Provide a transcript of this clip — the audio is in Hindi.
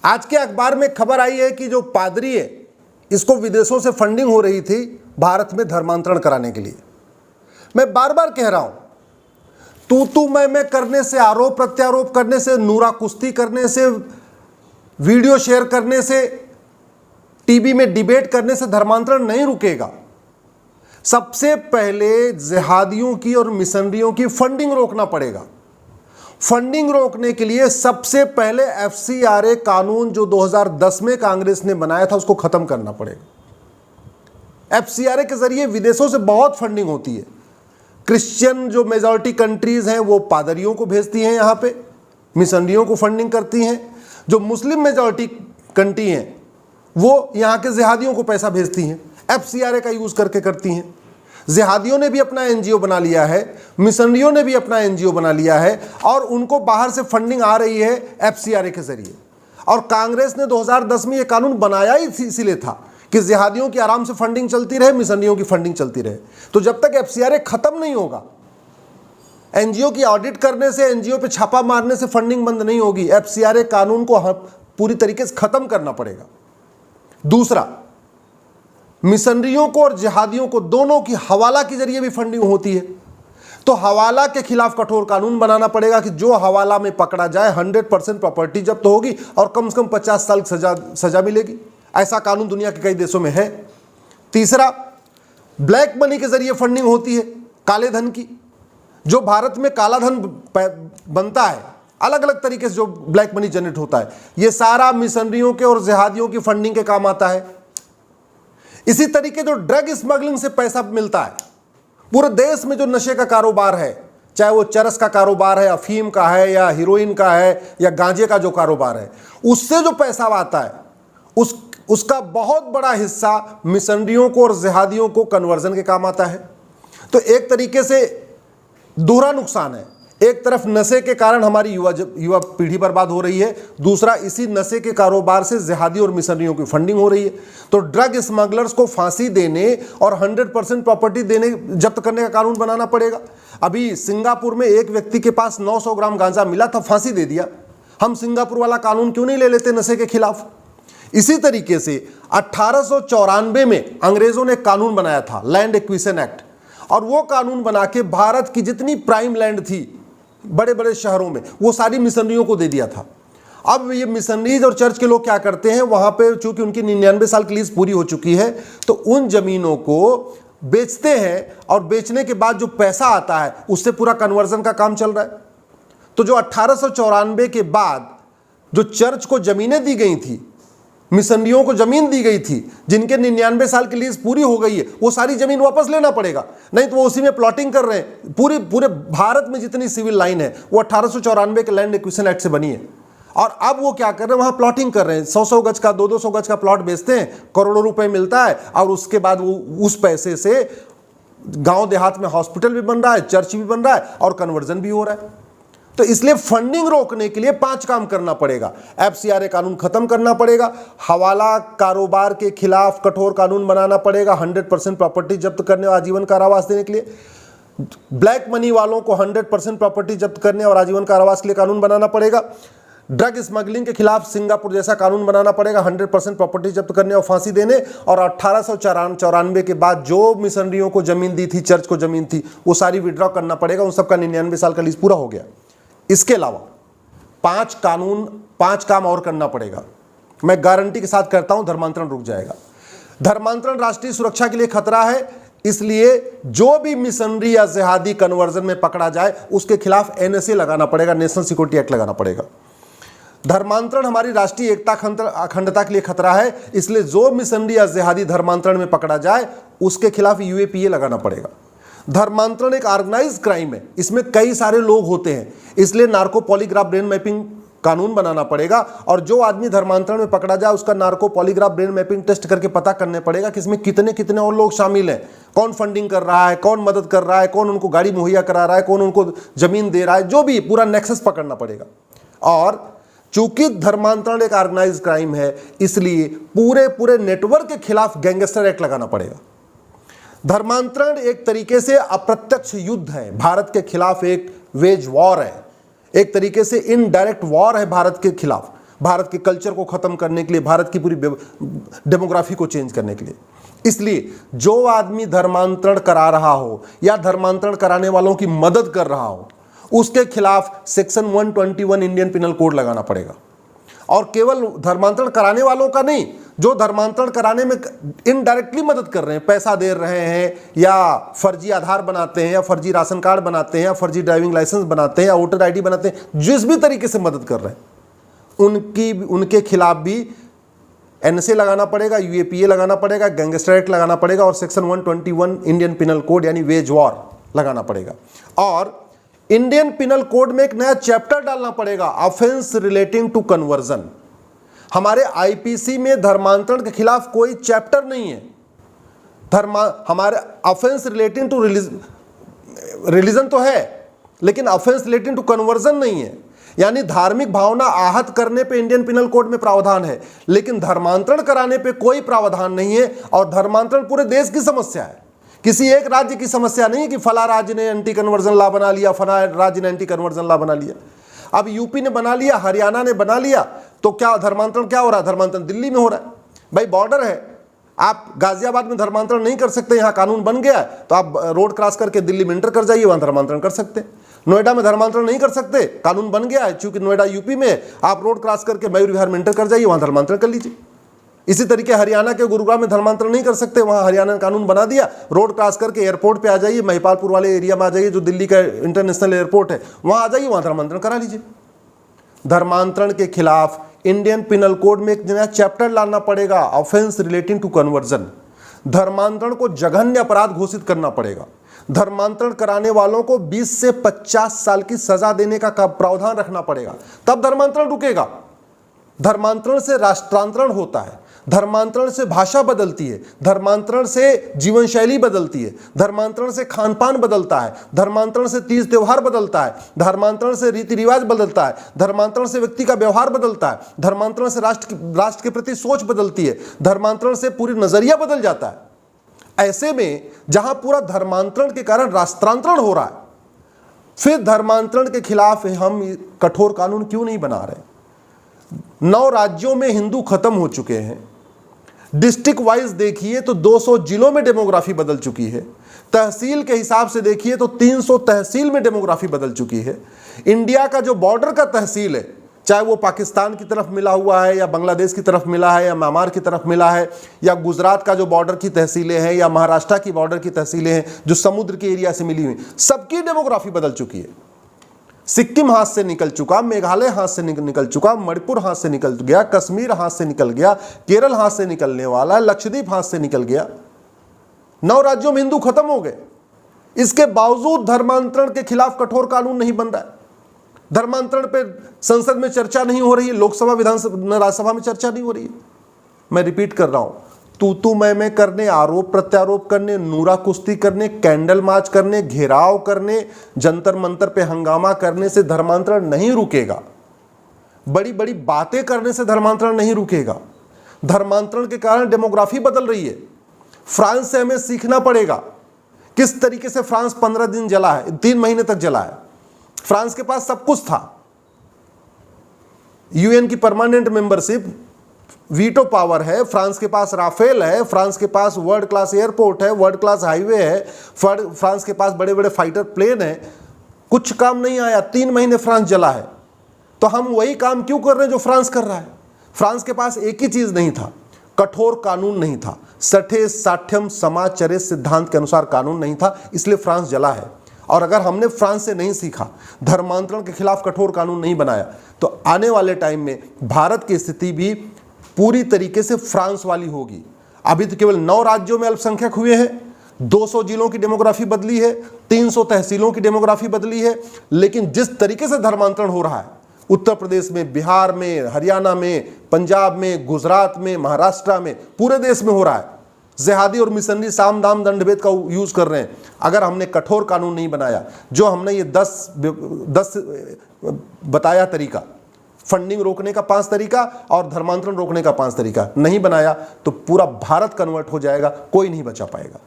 आज के अखबार में खबर आई है कि जो पादरी है इसको विदेशों से फंडिंग हो रही थी भारत में धर्मांतरण कराने के लिए। मैं बार बार कह रहा हूं, तू मैं करने से, आरोप प्रत्यारोप करने से, नूरा कुश्ती करने से, वीडियो शेयर करने से, टीवी में डिबेट करने से धर्मांतरण नहीं रुकेगा। सबसे पहले जिहादियों की और मिशनरियों की फंडिंग रोकना पड़ेगा। फंडिंग रोकने के लिए सबसे पहले FCRA कानून जो 2010 में कांग्रेस ने बनाया था उसको खत्म करना पड़ेगा। FCRA के जरिए विदेशों से बहुत फंडिंग होती है। क्रिश्चियन जो मेजॉरिटी कंट्रीज हैं वो पादरियों को भेजती हैं, यहाँ पे मिशनरियों को फंडिंग करती हैं। जो मुस्लिम मेजॉरिटी कंट्री हैं वो यहाँ के जिहादियों को पैसा भेजती हैं, FCRA का यूज करके करती हैं। जिहादियों ने भी अपना NGO बना लिया है, मिशनरियों ने भी अपना NGO बना लिया है और उनको बाहर से फंडिंग आ रही है FCRA के जरिए। और कांग्रेस ने 2010 में ये कानून बनाया ही इसीलिए था कि जिहादियों की आराम से फंडिंग चलती रहे, मिशनरियों की फंडिंग चलती रहे। तो जब तक FCRA खत्म नहीं होगा, NGO की ऑडिट करने से, NGO पे छापा मारने से फंडिंग बंद नहीं होगी। FCRA कानून को पूरी तरीके से खत्म करना पड़ेगा। दूसरा, मिशनरियों को और जिहादियों को दोनों की हवाला के जरिए भी फंडिंग होती है, तो हवाला के खिलाफ कठोर कानून बनाना पड़ेगा कि जो हवाला में पकड़ा जाए 100% प्रॉपर्टी जब्त होगी और कम से कम 50 साल की सजा मिलेगी। ऐसा कानून दुनिया के कई देशों में है। तीसरा, ब्लैक मनी के जरिए फंडिंग होती है, काले धन की। जो भारत में काला धन बनता है, अलग अलग तरीके से जो ब्लैक मनी जनरेट होता है, ये सारा मिशनरियों के और जिहादियों की फंडिंग के काम आता है। इसी तरीके जो ड्रग स्मगलिंग से पैसा मिलता है, पूरे देश में जो नशे का कारोबार है, चाहे वो चरस का कारोबार है, अफीम का है, या हीरोइन का है, या गांजे का जो कारोबार है, उससे जो पैसा आता है उसका बहुत बड़ा हिस्सा मिशनरियों को और जिहादियों को कन्वर्जन के काम आता है। तो एक तरीके से दोहरा नुकसान है। एक तरफ नशे के कारण हमारी युवा पीढ़ी बर्बाद हो रही है, दूसरा इसी नशे के कारोबार से जिहादी और मिशनरियों की फंडिंग हो रही है। तो ड्रग स्मगलर्स को फांसी देने और 100% प्रॉपर्टी देने, जब्त करने का कानून बनाना पड़ेगा। अभी सिंगापुर में एक व्यक्ति के पास 900 ग्राम गांजा मिला था, फांसी दे दिया। हम सिंगापुर वाला कानून क्यों नहीं ले लेते नशे के खिलाफ? इसी तरीके से 1894 में अंग्रेजों ने कानून बनाया था, लैंड एक्विजिशन एक्ट, और वो कानून बना के भारत की जितनी प्राइम लैंड थी बड़े बड़े शहरों में, वो सारी मिशनरियों को दे दिया था। अब ये मिशनरीज और चर्च के लोग क्या करते हैं, वहां पे चूंकि उनकी 99 साल की लीज पूरी हो चुकी है, तो उन जमीनों को बेचते हैं और बेचने के बाद जो पैसा आता है उससे पूरा कन्वर्जन का काम चल रहा है। तो जो 1894 के बाद जो चर्च को जमीनें दी गई थी, मिशनरियों को जमीन दी गई थी, जिनके 99 साल की लीज पूरी हो गई है, वो सारी जमीन वापस लेना पड़ेगा, नहीं तो वो उसी में प्लॉटिंग कर रहे हैं। पूरे भारत में जितनी सिविल लाइन है वो 1894 के लैंड एक्विजिशन एक्ट से बनी है। और अब वो क्या कर रहे हैं, वहां प्लॉटिंग कर रहे हैं। 100-100 गज का, 200-200 गज का प्लॉट बेचते हैं, करोड़ों रुपए मिलता है, और उसके बाद वो उस पैसे से गांव देहात में हॉस्पिटल भी बन रहा है, चर्च भी बन रहा है और कन्वर्जन भी हो रहा है। तो इसलिए फंडिंग रोकने के लिए 5 काम करना पड़ेगा। FCRA कानून खत्म करना पड़ेगा, हवाला कारोबार के खिलाफ कठोर कानून बनाना पड़ेगा, 100% प्रॉपर्टी जब्त करने और आजीवन कारावास देने के लिए, ब्लैक मनी वालों को 100% प्रॉपर्टी जब्त करने और आजीवन कारावास के लिए कानून बनाना पड़ेगा, ड्रग स्मगलिंग के खिलाफ सिंगापुर जैसा कानून बनाना पड़ेगा, 100% प्रॉपर्टी जब्त करने और फांसी देने, और 1894 के बाद जो मिशनरियों को जमीन दी थी, चर्च को जमीन थी, वो सारी विड्रॉ करना पड़ेगा। उन सबका 99 साल का लीज पूरा हो गया। इसके अलावा 5 काम और करना पड़ेगा। मैं गारंटी के साथ कहता हूं, धर्मांतरण रुक जाएगा। धर्मांतरण राष्ट्रीय सुरक्षा के लिए खतरा है, इसलिए जो भी मिशनरी या जिहादी कन्वर्जन में पकड़ा जाए उसके खिलाफ NSA लगाना पड़ेगा, नेशनल सिक्योरिटी एक्ट लगाना पड़ेगा। धर्मांतरण हमारी राष्ट्रीय एकता अखंडता के लिए खतरा है, इसलिए जो मिशनरी या जिहादी धर्मांतरण में पकड़ा जाए उसके खिलाफ UAPA लगाना पड़ेगा। धर्मांतरण एक ऑर्गेनाइज्ड क्राइम है, इसमें कई सारे लोग होते हैं, इसलिए नार्को पॉलीग्राफ ब्रेन मैपिंग कानून बनाना पड़ेगा, और जो आदमी धर्मांतरण में पकड़ा जाए उसका narco polygraph brain mapping test करके पता करने पड़ेगा कि इसमें कितने कितने और लोग शामिल हैं, कौन फंडिंग कर रहा है, कौन मदद कर रहा है, कौन उनको गाड़ी मुहैया करा रहा है, कौन उनको जमीन दे रहा है, जो भी पूरा नेक्सस पकड़ना पड़ेगा। और चूंकि धर्मांतरण एक ऑर्गेनाइज्ड क्राइम है, इसलिए पूरे नेटवर्क के खिलाफ गैंगस्टर एक्ट लगाना पड़ेगा। धर्मांतरण एक तरीके से अप्रत्यक्ष युद्ध है, भारत के खिलाफ एक वेज वॉर है, एक तरीके से इनडायरेक्ट वॉर है भारत के खिलाफ। भारत के कल्चर को ख़त्म करने के लिए, भारत की पूरी डेमोग्राफी को चेंज करने के लिए। इसलिए जो आदमी धर्मांतरण करा रहा हो या धर्मांतरण कराने वालों की मदद कर रहा हो, उसके खिलाफ सेक्शन 121 इंडियन पिनल कोड लगाना पड़ेगा। और केवल धर्मांतरण कराने वालों का नहीं, जो धर्मांतरण कराने में इनडायरेक्टली मदद कर रहे हैं, पैसा दे रहे हैं या फर्जी आधार बनाते हैं या फर्जी राशन कार्ड बनाते हैं या फर्जी ड्राइविंग लाइसेंस बनाते हैं या वोटर आईडी बनाते हैं, जिस भी तरीके से मदद कर रहे हैं उनके खिलाफ भी एनएसए लगाना पड़ेगा, यूएपीए लगाना पड़ेगा, गैंगस्टर एक्ट लगाना पड़ेगा और सेक्शन 121 इंडियन पिनल कोड यानी वेज वॉर लगाना पड़ेगा। और इंडियन पिनल कोड में एक नया चैप्टर डालना पड़ेगा, ऑफेंस रिलेटिंग टू कन्वर्जन। हमारे आईपीसी में धर्मांतरण के खिलाफ कोई चैप्टर नहीं है। हमारे ऑफेंस रिलेटिंग टू रिलीजन तो है, लेकिन ऑफेंस रिलेटिंग टू कन्वर्जन नहीं है। यानी धार्मिक भावना आहत करने पे इंडियन पिनल कोड में प्रावधान है, लेकिन धर्मांतरण कराने पे कोई प्रावधान नहीं है। और धर्मांतरण पूरे देश की समस्या है, किसी एक राज्य की समस्या नहीं कि फला राज्य ने एंटी कन्वर्जन लॉ बना लिया, फला राज्य ने एंटी कन्वर्जन लॉ बना लिया। अब यूपी ने बना लिया, हरियाणा ने बना लिया, तो क्या धर्मांतरण क्या हो रहा है? धर्मांतरण दिल्ली में हो रहा है। भाई बॉर्डर है, आप गाजियाबाद में धर्मांतरण नहीं कर सकते, यहाँ कानून बन गया है, तो आप रोड क्रॉस करके दिल्ली में इंटर कर जाइए, वहाँ धर्मांतरण कर सकते हैं। नोएडा में धर्मांतरण नहीं कर सकते, कानून बन गया है, चूंकि नोएडा यूपी में, आप रोड क्रॉस करके मयूर विहार में इंटर कर जाइए, वहाँ धर्मांतरण कर लीजिए। इसी तरीके हरियाणा के गुरुग्राम में धर्मांतरण नहीं कर सकते, वहां हरियाणा ने कानून बना दिया, रोड क्रॉस करके एयरपोर्ट पे आ जाइए, महिपालपुर वाले एरिया में आ जाइए, जो दिल्ली का इंटरनेशनल एयरपोर्ट है, वहां आ जाइए, वहां धर्मांतरण करा लीजिए। धर्मांतरण के खिलाफ इंडियन पिनल कोड में एक नया चैप्टर लाना पड़ेगा, ऑफेंस रिलेटिंग टू कन्वर्जन। धर्मांतरण को जघन्य अपराध घोषित करना पड़ेगा। धर्मांतरण कराने वालों को 20 से 50 साल की सजा देने का प्रावधान रखना पड़ेगा, तब धर्मांतरण रुकेगा। धर्मांतरण से राष्ट्रांतरण होता है, धर्मांतरण से भाषा बदलती है, धर्मांतरण से जीवन शैली बदलती है, धर्मांतरण से खान पान बदलता है, धर्मांतरण से तीज त्योहार बदलता है, धर्मांतरण से रीति रिवाज बदलता है, धर्मांतरण से व्यक्ति का व्यवहार बदलता है, धर्मांतरण से राष्ट्र के प्रति सोच बदलती है, धर्मांतरण से पूरी नजरिया बदल जाता है। ऐसे में जहां पूरा धर्मांतरण के कारण राष्ट्रांतरण हो रहा है, फिर धर्मांतरण के खिलाफ हम कठोर कानून क्यों नहीं बना रहे? 9 राज्यों में हिंदू खत्म हो चुके हैं। डिस्ट्रिक्ट वाइज देखिए तो 200 जिलों में डेमोग्राफी बदल चुकी है। तहसील के हिसाब से देखिए तो 300 तहसील में डेमोग्राफी बदल चुकी है। इंडिया का जो बॉर्डर का तहसील है, चाहे वो पाकिस्तान की तरफ मिला हुआ है या बांग्लादेश की तरफ मिला है या म्यांमार की तरफ मिला है, या गुजरात का जो बॉर्डर की तहसीलें हैं या महाराष्ट्र की बॉर्डर की तहसीलें हैं जो समुद्र के एरिया से मिली हुई, सबकी डेमोग्राफी बदल चुकी है। सिक्किम हाथ से निकल चुका, मेघालय हाथ से निकल चुका, मणिपुर हाथ से निकल गया, कश्मीर हाथ से निकल गया, केरल हाथ से निकलने वाला, लक्षद्वीप हाथ से निकल गया। 9 राज्यों में हिंदू खत्म हो गए। इसके बावजूद धर्मांतरण के खिलाफ कठोर कानून नहीं बन रहा है। धर्मांतरण पे संसद में चर्चा नहीं हो रही है, लोकसभा विधानसभा राज्यसभा में चर्चा नहीं हो रही है। मैं रिपीट कर रहा हूं, तू मैं करने, आरोप प्रत्यारोप करने, नूरा कुश्ती करने, कैंडल मार्च करने, घेराव करने, जंतर मंतर पे हंगामा करने से धर्मांतरण नहीं रुकेगा। बड़ी बड़ी बातें करने से धर्मांतरण नहीं रुकेगा। धर्मांतरण के कारण डेमोग्राफी बदल रही है। फ्रांस से हमें सीखना पड़ेगा किस तरीके से फ्रांस 15 दिन जला है, 3 महीने तक जला है। फ्रांस के पास सब कुछ था, यूएन की परमानेंट मेंबरशिप, वीटो पावर है, फ्रांस के पास राफेल है, फ्रांस के पास वर्ल्ड क्लास एयरपोर्ट है, वर्ल्ड क्लास हाईवे है, फ्रांस के पास बड़े बड़े फाइटर प्लेन है। कुछ काम नहीं आया, 3 महीने फ्रांस जला है। तो हम वही काम क्यों कर रहे हैं जो फ्रांस कर रहा है? फ्रांस के पास एक ही चीज नहीं था, कठोर कानून नहीं था, सठे साठ्यम समाचरे सिद्धांत के अनुसार कानून नहीं था, इसलिए फ्रांस जला है। और अगर हमने फ्रांस से नहीं सीखा, धर्मांतरण के खिलाफ कठोर कानून नहीं बनाया, तो आने वाले टाइम में भारत की स्थिति भी पूरी तरीके से फ्रांस वाली होगी। अभी तो केवल 9 राज्यों में अल्पसंख्यक हुए हैं, 200 जिलों की डेमोग्राफी बदली है, 300 तहसीलों की डेमोग्राफी बदली है, लेकिन जिस तरीके से धर्मांतरण हो रहा है उत्तर प्रदेश में, बिहार में, हरियाणा में, पंजाब में, गुजरात में, महाराष्ट्र में, पूरे देश में हो रहा है। जिहादी और मिशनरी साम दाम दंडभेद का यूज कर रहे हैं। अगर हमने कठोर कानून नहीं बनाया, जो हमने ये 10 बताया तरीका, फंडिंग रोकने का 5 तरीका और धर्मांतरण रोकने का 5 तरीका नहीं बनाया, तो पूरा भारत कन्वर्ट हो जाएगा, कोई नहीं बचा पाएगा।